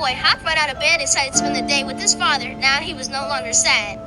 boy hopped right out of bed and decided to spend the day with his father. Now he was no longer sad.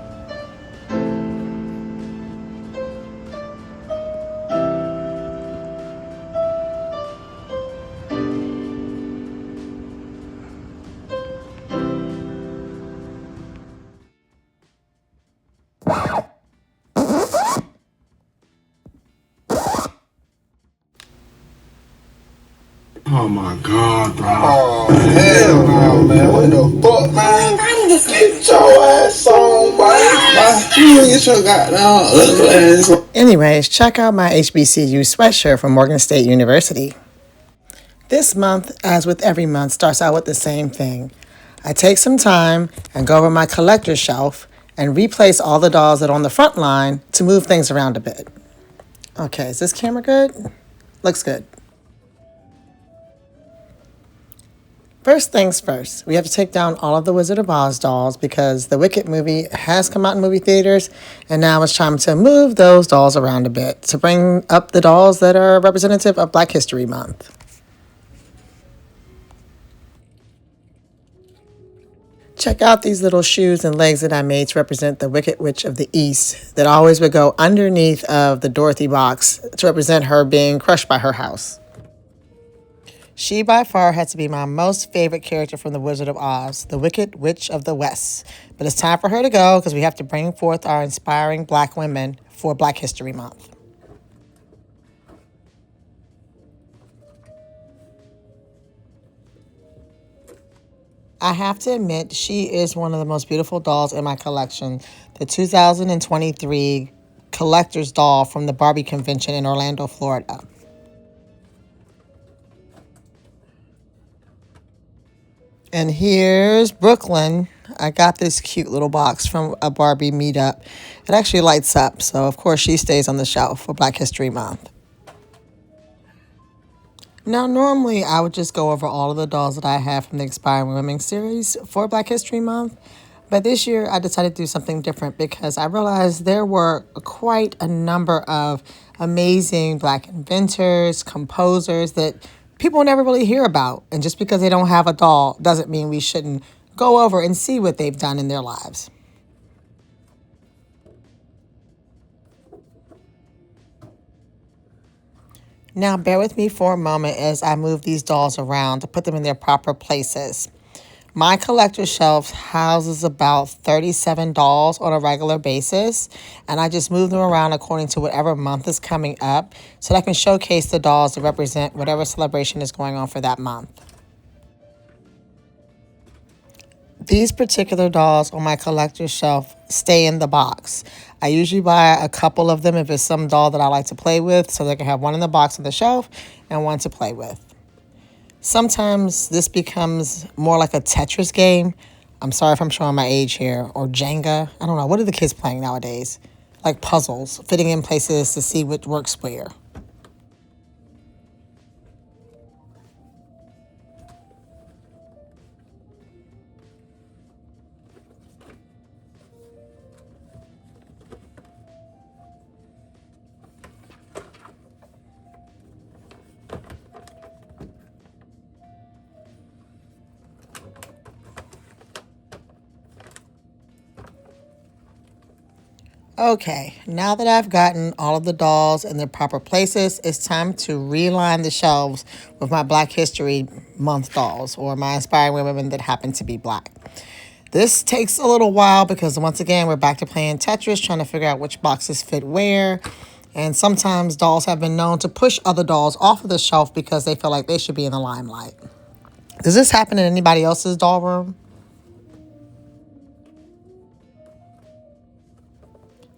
Oh my God, bro. Oh, hell no, man. What the fuck, man? Get your ass on, boy. You get your goddamn ugly ass on. Anyways, check out my HBCU sweatshirt from Morgan State University. This month, as with every month, starts out with the same thing. I take some time and go over my collector's shelf and replace all the dolls that are on the front line to move things around a bit. Okay, is this camera good? Looks good. First things first, we have to take down all of the Wizard of Oz dolls because the Wicked movie has come out in movie theaters, and now it's time to move those dolls around a bit to bring up the dolls that are representative of Black History Month. Check out these little shoes and legs that I made to represent the Wicked Witch of the East that always would go underneath of the Dorothy box to represent her being crushed by her house. She by far had to be my most favorite character from The Wizard of Oz, the Wicked Witch of the West. But it's time for her to go because we have to bring forth our inspiring Black women for Black History Month. I have to admit, she is one of the most beautiful dolls in my collection. The 2023 collector's doll from the Barbie convention in Orlando, Florida. And here's Brooklyn. I got this cute little box from a Barbie meetup. It actually lights up, so of course she stays on the shelf for Black History Month. Now, normally I would just go over all of the dolls that I have from the Inspiring Women series for Black History Month. But this year I decided to do something different because I realized there were quite a number of amazing Black inventors, composers that people never really hear about. And just because they don't have a doll doesn't mean we shouldn't go over and see what they've done in their lives. Now, bear with me for a moment as I move these dolls around to put them in their proper places. My collector's shelf houses about 37 dolls on a regular basis, and I just move them around according to whatever month is coming up so that I can showcase the dolls that represent whatever celebration is going on for that month. These particular dolls on my collector's shelf stay in the box. I usually buy a couple of them if it's some doll that I like to play with so they can have one in the box on the shelf and one to play with. Sometimes this becomes more like a Tetris game. I'm sorry if I'm showing my age here. Or Jenga. I don't know. What are the kids playing nowadays? Like puzzles, fitting in places to see what works where. Okay, now that I've gotten all of the dolls in their proper places, it's time to reline the shelves with my Black History Month dolls or my inspiring women that happen to be Black. This takes a little while because once again, we're back to playing Tetris, trying to figure out which boxes fit where. And sometimes dolls have been known to push other dolls off of the shelf because they feel like they should be in the limelight. Does this happen in anybody else's doll room?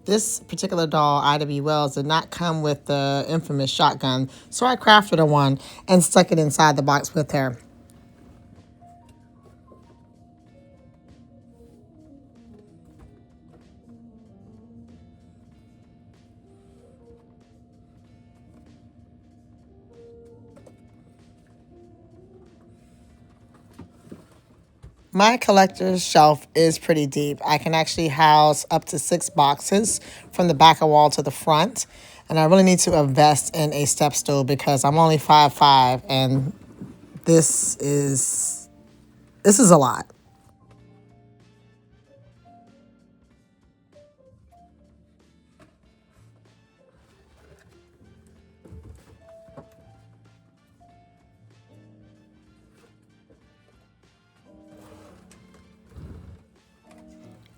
This particular doll, Ida B. Wells, did not come with the infamous shotgun, so I crafted her one and stuck it inside the box with her. My collector's shelf is pretty deep. I can actually house up to 6 boxes from the back of wall to the front. And I really need to invest in a step stool because I'm only 5'5", and this is This is a lot.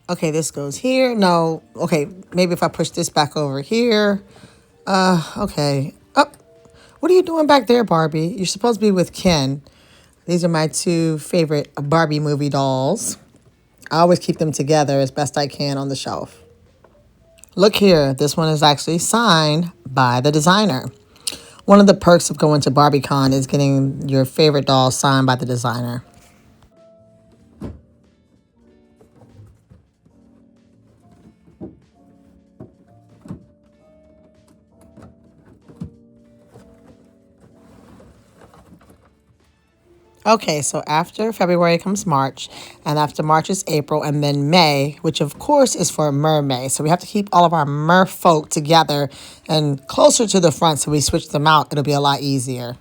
Okay, this goes here. No, okay, maybe if I push this back over here. Okay. Up. What are you doing back there, Barbie? You're supposed to be with Ken. These are my two favorite Barbie movie dolls. I always keep them together as best I can on the shelf. Look here, this one is actually signed by the designer. One of the perks of going to BarbieCon is getting your favorite doll signed by the designer. Okay, so after February comes March, and after March is April, and then May, which of course is for Mermaid. So we have to keep all of our merfolk together and closer to the front so we switch them out. It'll be a lot easier.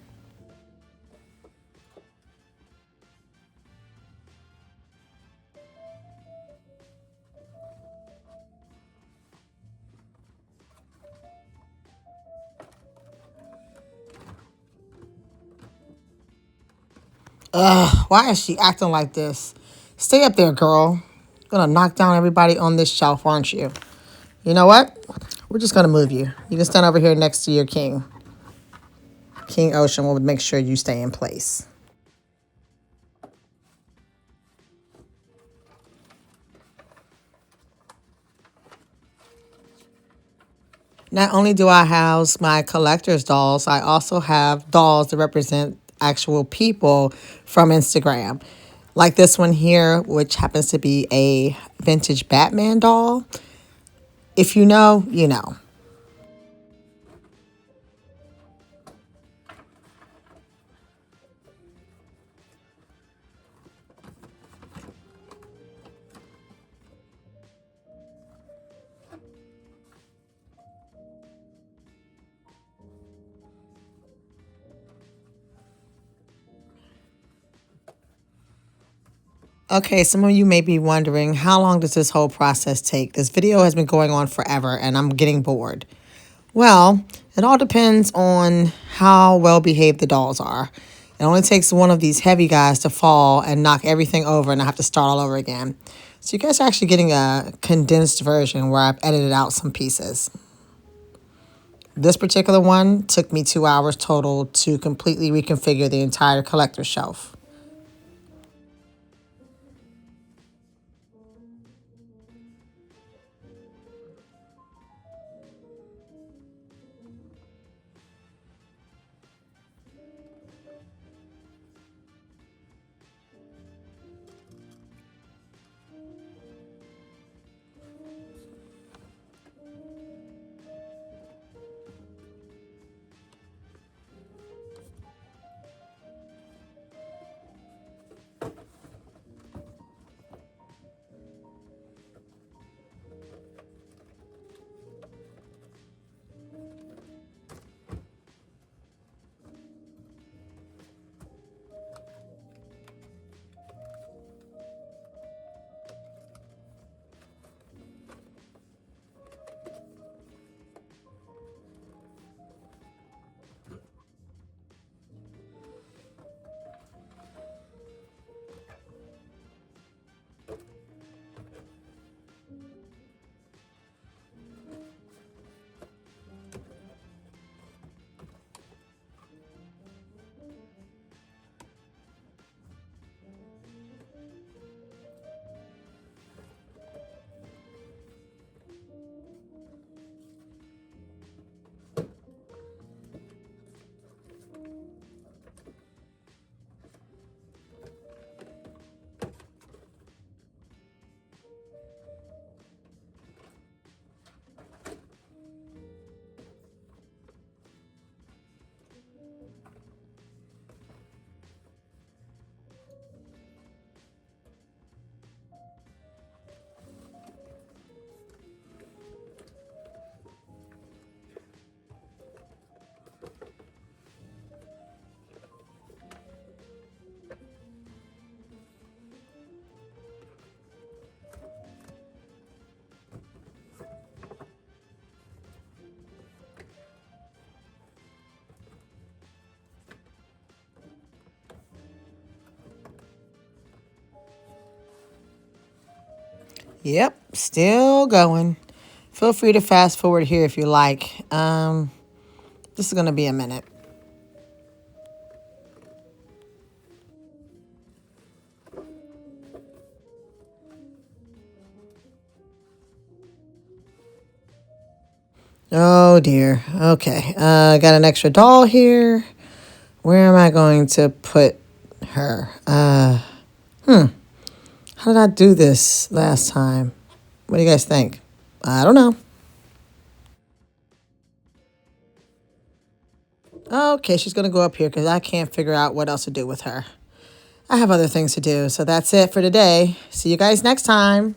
Why is she acting like this? Stay up there, girl. Gonna knock down everybody on this shelf, aren't you? You know what? We're just gonna move you. You can stand over here next to your king. King Ocean will make sure you stay in place. Not only do I house my collector's dolls, I also have dolls that represent actual people from Instagram. Like this one here, which happens to be a vintage Batman doll. If you know, you know. Okay, some of you may be wondering, how long does this whole process take? This video has been going on forever and I'm getting bored. Well, it all depends on how well behaved the dolls are. It only takes one of these heavy guys to fall and knock everything over and I have to start all over again. So you guys are actually getting a condensed version where I've edited out some pieces. This particular one took me 2 hours total to completely reconfigure the entire collector shelf. Yep, still going. Feel free to fast forward here if you like. This is going to be a minute. Oh dear. Okay. I got an extra doll here. Where am I going to put her? How did I do this last time? What do you guys think? I don't know. Okay, she's going to go up here because I can't figure out what else to do with her. I have other things to do. So that's it for today. See you guys next time.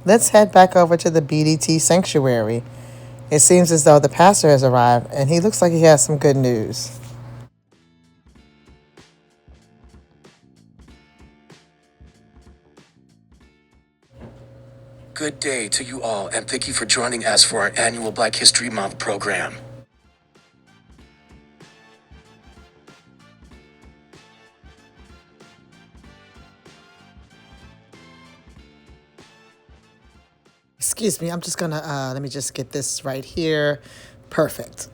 Let's head back over to the BDT sanctuary. It seems as though the pastor has arrived, and he looks like he has some good news. Good day to you all, and thank you for joining us for our annual Black History Month program. Excuse me, I'm just gonna, let me just get this right here. Perfect.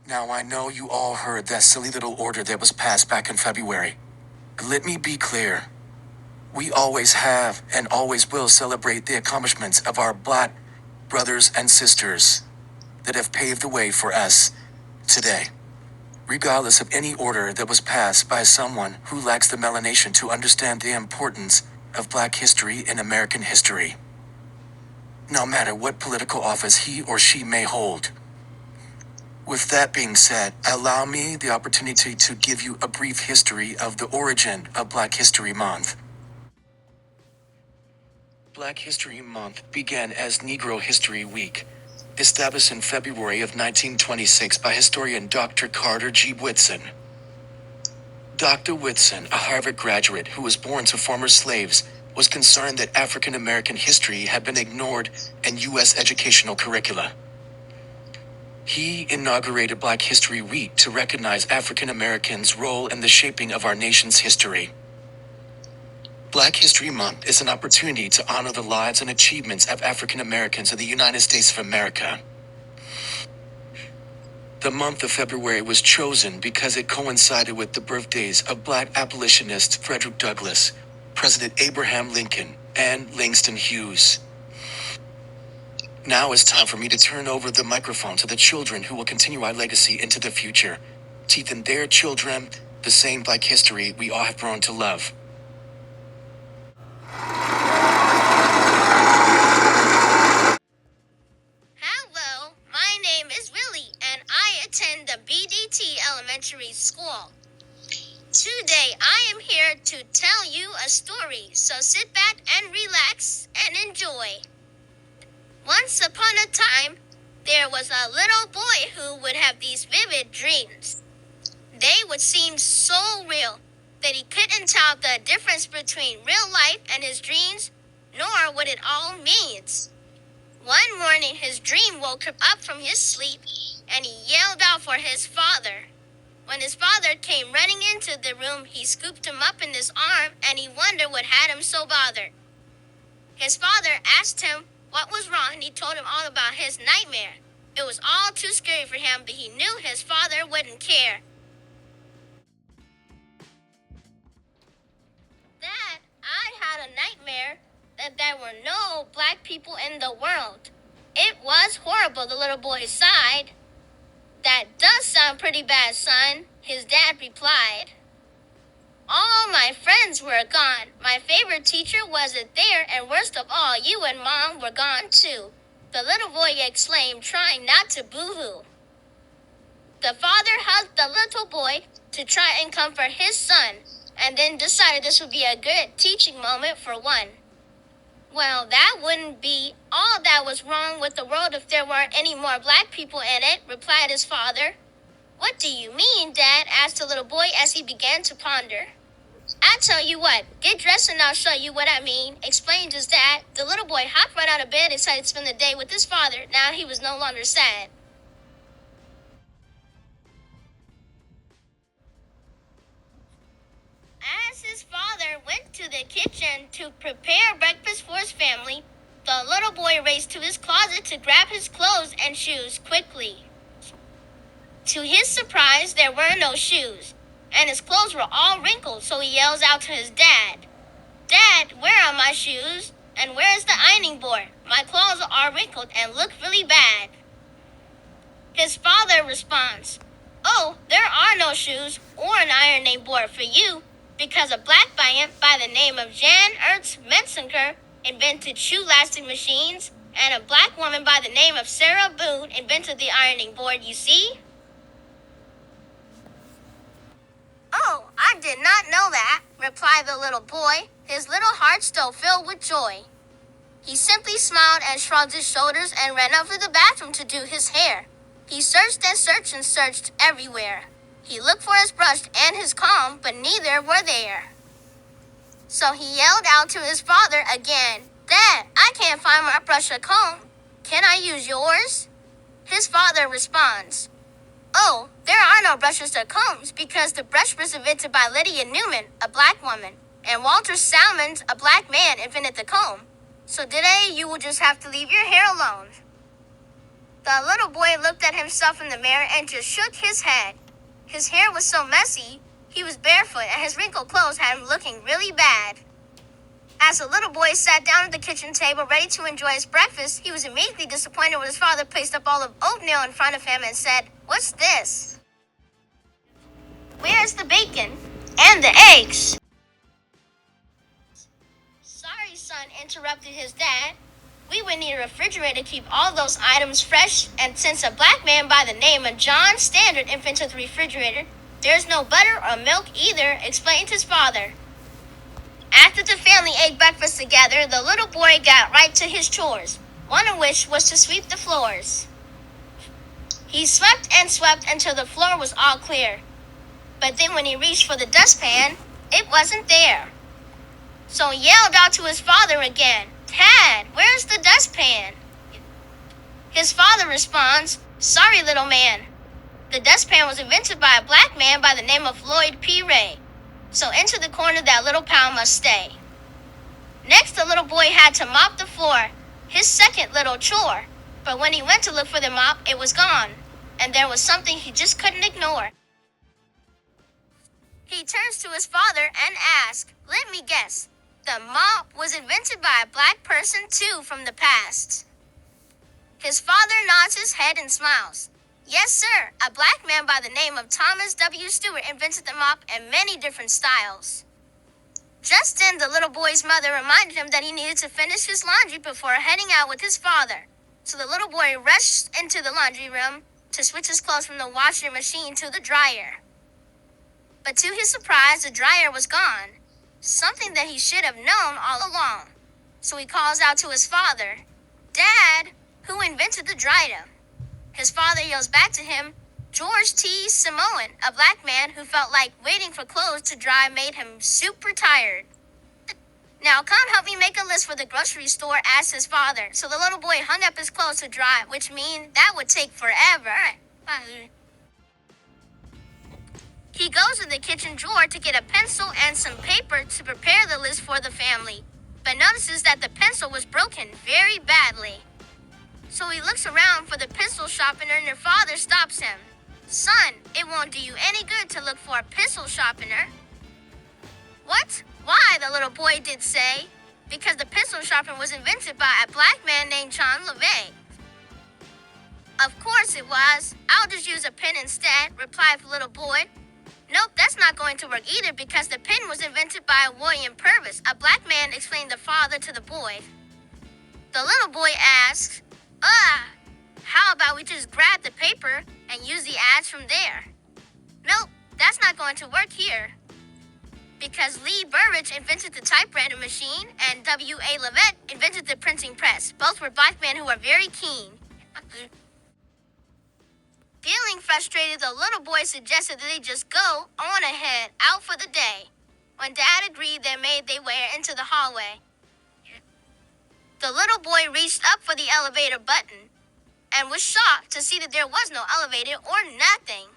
Now, I know you all heard that silly little order that was passed back in February. Let me be clear. We always have and always will celebrate the accomplishments of our Black brothers and sisters that have paved the way for us today. Regardless of any order that was passed by someone who lacks the melanation to understand the importance of Black history in American history. No matter what political office he or she may hold. With that being said, allow me the opportunity to give you a brief history of the origin of Black History Month. Black History Month began as Negro History Week, established in February of 1926 by historian Dr. Carter G. Whitson. Dr. Whitson, a Harvard graduate who was born to former slaves, was concerned that African American history had been ignored in U.S. educational curricula. He inaugurated Black History Week to recognize African Americans' role in the shaping of our nation's history. Black History Month is an opportunity to honor the lives and achievements of African Americans in the United States of America. The month of February was chosen because it coincided with the birthdays of Black abolitionists Frederick Douglass, President Abraham Lincoln, and Langston Hughes. Now it's time for me to turn over the microphone to the children who will continue our legacy into the future, teaching their children the same Black history we all have grown to love. Hello, my name is Willie, and I attend the BDT Elementary School. Today, I am here to tell you a story, so sit back and relax and enjoy. Once upon a time, there was a little boy who would have these vivid dreams. They would seem so real that he couldn't tell the difference between real life and his dreams, nor what it all means. One morning, his dream woke him up from his sleep, and he yelled out for his father. When his father came running into the room, he scooped him up in his arm, and he wondered what had him so bothered. His father asked him what was wrong, and he told him all about his nightmare. It was all too scary for him, but he knew his father wouldn't care. Dad, I had a nightmare that there were no black people in the world. It was horrible, the little boy sighed. That does sound pretty bad, son, his dad replied. All my friends were gone. My favorite teacher wasn't there, and worst of all, you and Mom were gone too, the little boy exclaimed, trying not to boo-hoo. The father hugged the little boy to try and comfort his son, and then decided this would be a good teaching moment for one. Well, that wouldn't be all that was wrong with the world if there weren't any more black people in it, replied his father. What do you mean, Dad? Asked the little boy as he began to ponder. I tell you what, get dressed and I'll show you what I mean, explained his dad. The little boy hopped right out of bed, excited to spend the day with his father. Now he was no longer sad. As his father went to the kitchen to prepare breakfast for his family, the little boy raced to his closet to grab his clothes and shoes quickly. To his surprise, there were no shoes, and his clothes were all wrinkled, so he yells out to his dad, Dad, where are my shoes? And where's the ironing board? My clothes are wrinkled and look really bad. His father responds, Oh, there are no shoes or an ironing board for you, because a black man by the name of Jan Ertz Metzinger invented shoe-lasting machines, and a black woman by the name of Sarah Boone invented the ironing board, you see? Oh, I did not know that, replied the little boy, his little heart still filled with joy. He simply smiled and shrugged his shoulders and ran up to the bathroom to do his hair. He searched and searched and searched everywhere. He looked for his brush and his comb, but neither were there. So he yelled out to his father again, Dad, I can't find my brush or comb. Can I use yours? His father responds, Oh, there are no brushes or combs because the brush was invented by Lydia Newman, a black woman, and Walter Salmons, a black man, invented the comb. So today you will just have to leave your hair alone. The little boy looked at himself in the mirror and just shook his head. His hair was so messy, he was barefoot, and his wrinkled clothes had him looking really bad. As the little boy sat down at the kitchen table ready to enjoy his breakfast, he was immediately disappointed when his father placed a bowl of oatmeal in front of him and said, What's this? Where's the bacon? And the eggs? Sorry, son, interrupted his dad. We would need a refrigerator to keep all those items fresh, and since a black man by the name of John Standard invented the refrigerator, there's no butter or milk either, explained his father. After the family ate breakfast together, the little boy got right to his chores, one of which was to sweep the floors. He swept and swept until the floor was all clear. But then when he reached for the dustpan, it wasn't there. So he yelled out to his father again, Dad, where's the dustpan? His father responds, Sorry, little man. The dustpan was invented by a black man by the name of Floyd P. Ray. So into the corner that little pal must stay. Next, the little boy had to mop the floor, his second little chore. But when he went to look for the mop, it was gone, and there was something he just couldn't ignore. He turns to his father and asks, Let me guess, the mop was invented by a black person too from the past. His father nods his head and smiles. Yes, sir, a black man by the name of Thomas W. Stewart invented the mop in many different styles. Just then, the little boy's mother reminded him that he needed to finish his laundry before heading out with his father. So the little boy rushed into the laundry room to switch his clothes from the washing machine to the dryer. But to his surprise, the dryer was gone, something that he should have known all along. So he calls out to his father, Dad, who invented the dryer? His father yells back to him, George T. Samoan, a black man who felt like waiting for clothes to dry made him super tired. Now come help me make a list for the grocery store, asked his father. So the little boy hung up his clothes to dry, which means that would take forever. He goes to the kitchen drawer to get a pencil and some paper to prepare the list for the family. but notices that the pencil was broken very badly. So he looks around for the pencil sharpener and their father stops him. Son, it won't do you any good to look for a pencil sharpener. What? Why, the little boy did say. Because the pencil sharpener was invented by a black man named John LeVay. Of course it was. I'll just use a pen instead, replied the little boy. Nope, that's not going to work either because the pen was invented by William Purvis, a black man, explained the father to the boy. The little boy asks, how about we just grab the paper and use the ads from there? Nope, that's not going to work here. Because Lee Burridge invented the typewriter machine and W.A. Levitt invented the printing press. Both were black men who were very keen. Feeling frustrated, the little boy suggested that they just go on ahead, out for the day. When Dad agreed, they made their way into the hallway. The little boy reached up for the elevator button and was shocked to see that there was no elevator or nothing.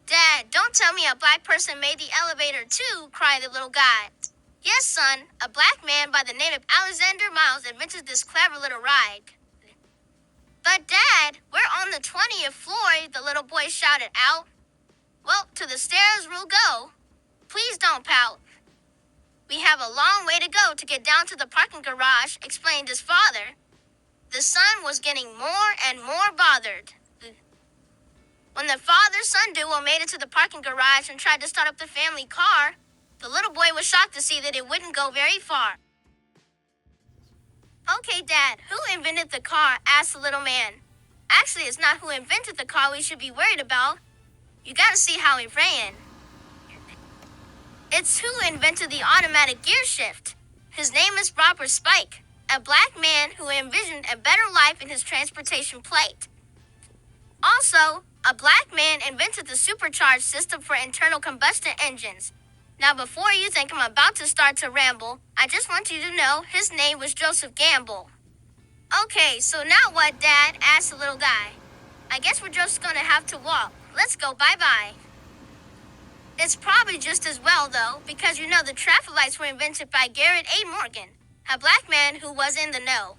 Dad, don't tell me a black person made the elevator too, cried the little guy. Yes, son, a black man by the name of Alexander Miles invented this clever little ride. But Dad, we're on the 20th floor, the little boy shouted out. Well, to the stairs we'll go. Please don't pout. We have a long way to go to get down to the parking garage, explained his father. The son was getting more and more bothered. When the father-son duo made it to the parking garage and tried to start up the family car, the little boy was shocked to see that it wouldn't go very far. Okay, Dad, who invented the car? Asked the little man. Actually, it's not who invented the car we should be worried about. You gotta see how it ran. It's who invented the automatic gear shift. His name is Robert Spike, a black man who envisioned a better life in his transportation plight. Also, a black man invented the supercharged system for internal combustion engines. Now, before you think I'm about to start to ramble, I just want you to know his name was Joseph Gamble. Okay, so now what, Dad? Asked the little guy. I guess we're just gonna have to walk. Let's go bye-bye. It's probably just as well, though, because you know the traffic lights were invented by Garrett A. Morgan, a black man who was in the know.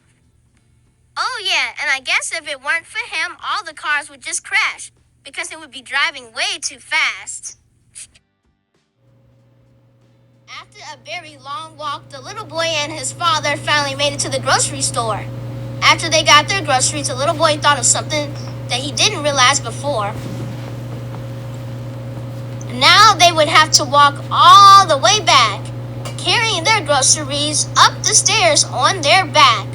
Oh yeah, and I guess if it weren't for him, all the cars would just crash, because it would be driving way too fast. After a very long walk, the little boy and his father finally made it to the grocery store. After they got their groceries, the little boy thought of something that he didn't realize before. Now they would have to walk all the way back, carrying their groceries up the stairs on their back.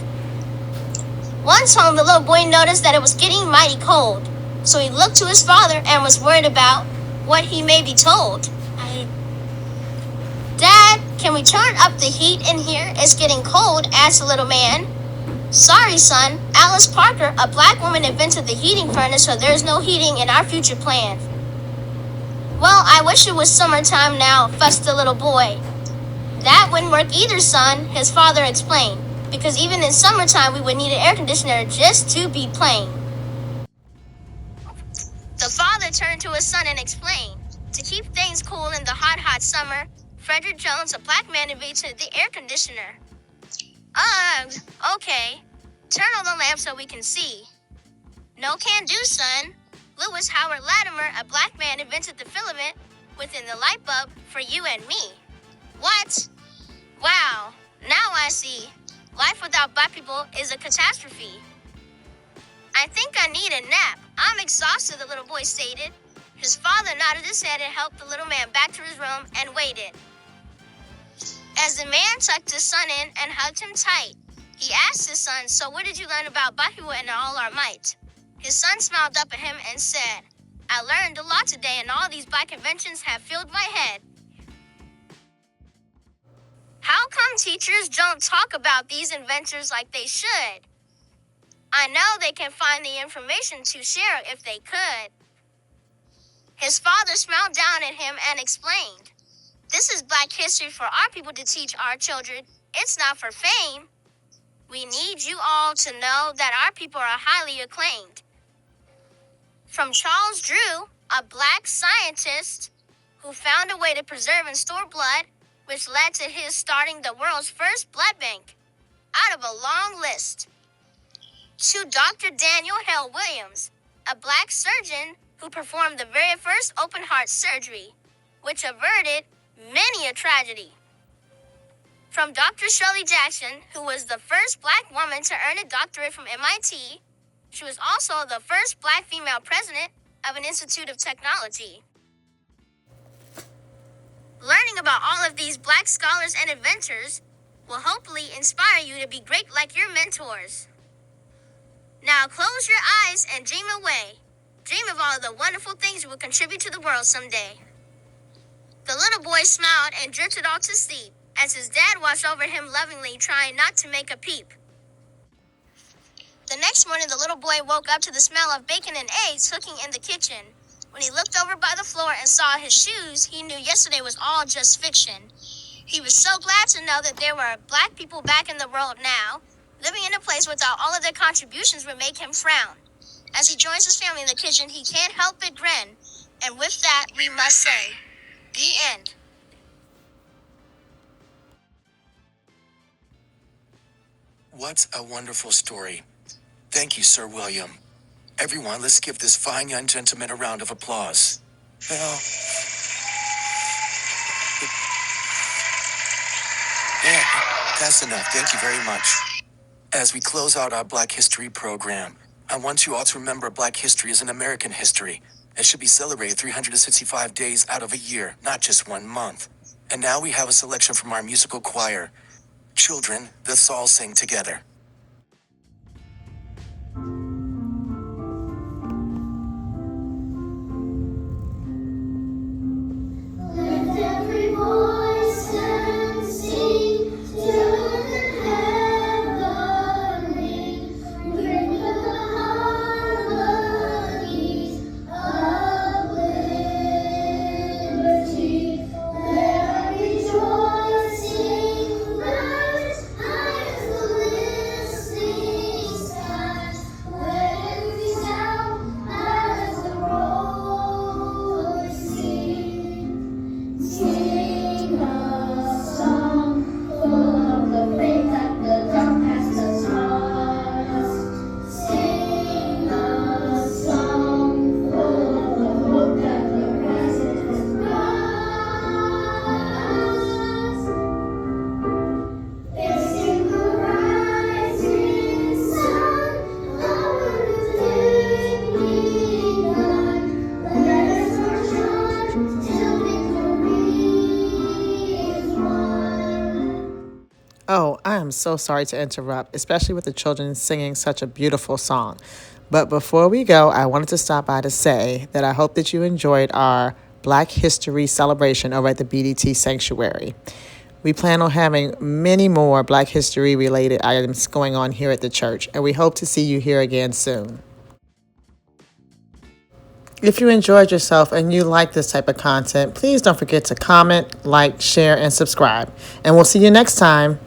Once home, the little boy noticed that it was getting mighty cold, so he looked to his father and was worried about what he may be told. Dad, can we turn up the heat in here? It's getting cold, asked the little man. Sorry, son. Alice Parker, a black woman, invented the heating furnace, so there's no heating in our future plan. Well, I wish it was summertime now, fussed the little boy. That wouldn't work either, son, his father explained, because even in summertime we would need an air conditioner just to be plain. The father turned to his son and explained, to keep things cool in the hot summer, Frederick Jones, a black man, invented the air conditioner. Okay. Turn on the lamp so we can see. No can do, son. Lewis Howard Latimer, a black man, invented the filament within the light bulb for you and me. What? Wow, now I see. Life without black people is a catastrophe. I think I need a nap. I'm exhausted, the little boy stated. His father nodded his head and helped the little man back to his room and waited. As the man tucked his son in and hugged him tight, he asked his son, so what did you learn about black people and all our might? His son smiled up at him and said, I learned a lot today and all these black inventions have filled my head. How come teachers don't talk about these inventions like they should? I know they can find the information to share if they could. His father smiled down at him and explained, this is Black history for our people to teach our children. It's not for fame. We need you all to know that our people are highly acclaimed. From Charles Drew, a black scientist who found a way to preserve and store blood, which led to his starting the world's first blood bank, out of a long list. To Dr. Daniel Hale Williams, a black surgeon who performed the very first open heart surgery, which averted many a tragedy. From Dr. Shirley Jackson, who was the first black woman to earn a doctorate from MIT, she was also the first black female president of an Institute of Technology. Learning about all of these black scholars and inventors will hopefully inspire you to be great like your mentors. Now close your eyes and dream away. Dream of all of the wonderful things you will contribute to the world someday. The little boy smiled and drifted off to sleep as his dad watched over him lovingly, trying not to make a peep. The next morning, the little boy woke up to the smell of bacon and eggs cooking in the kitchen. When he looked over by the floor and saw his shoes, he knew yesterday was all just fiction. He was so glad to know that there were black people back in the world now, living in a place without all of their contributions would make him frown. As he joins his family in the kitchen, he can't help but grin. And with that, we must say, the end. What a wonderful story. Thank you, Sir William. Everyone, let's give this fine young gentleman a round of applause. Well, yeah, that's enough. Thank you very much. As we close out our Black History program, I want you all to remember Black history is an American history. It should be celebrated 365 days out of a year, not just 1 month. And now we have a selection from our musical choir. Children, let's all sing together. Lift every voice and sing, children heavenly, bring the harmonies of liberty. Let our rejoicing rise high as the listening skies. Let every sound as the rolling sea. Sing a song full of the faith that the dark past has taught us. Sing a song full of the hope that the rising has brought us. Facing the rising sun, our new day begun. Let us march on till victory is won. Oh, I am so sorry to interrupt, especially with the children singing such a beautiful song. But before we go, I wanted to stop by to say that I hope that you enjoyed our Black History celebration over at the BDT Sanctuary. We plan on having many more Black History related items going on here at the church, and we hope to see you here again soon. If you enjoyed yourself and you like this type of content, please don't forget to comment, like, share, and subscribe. And we'll see you next time.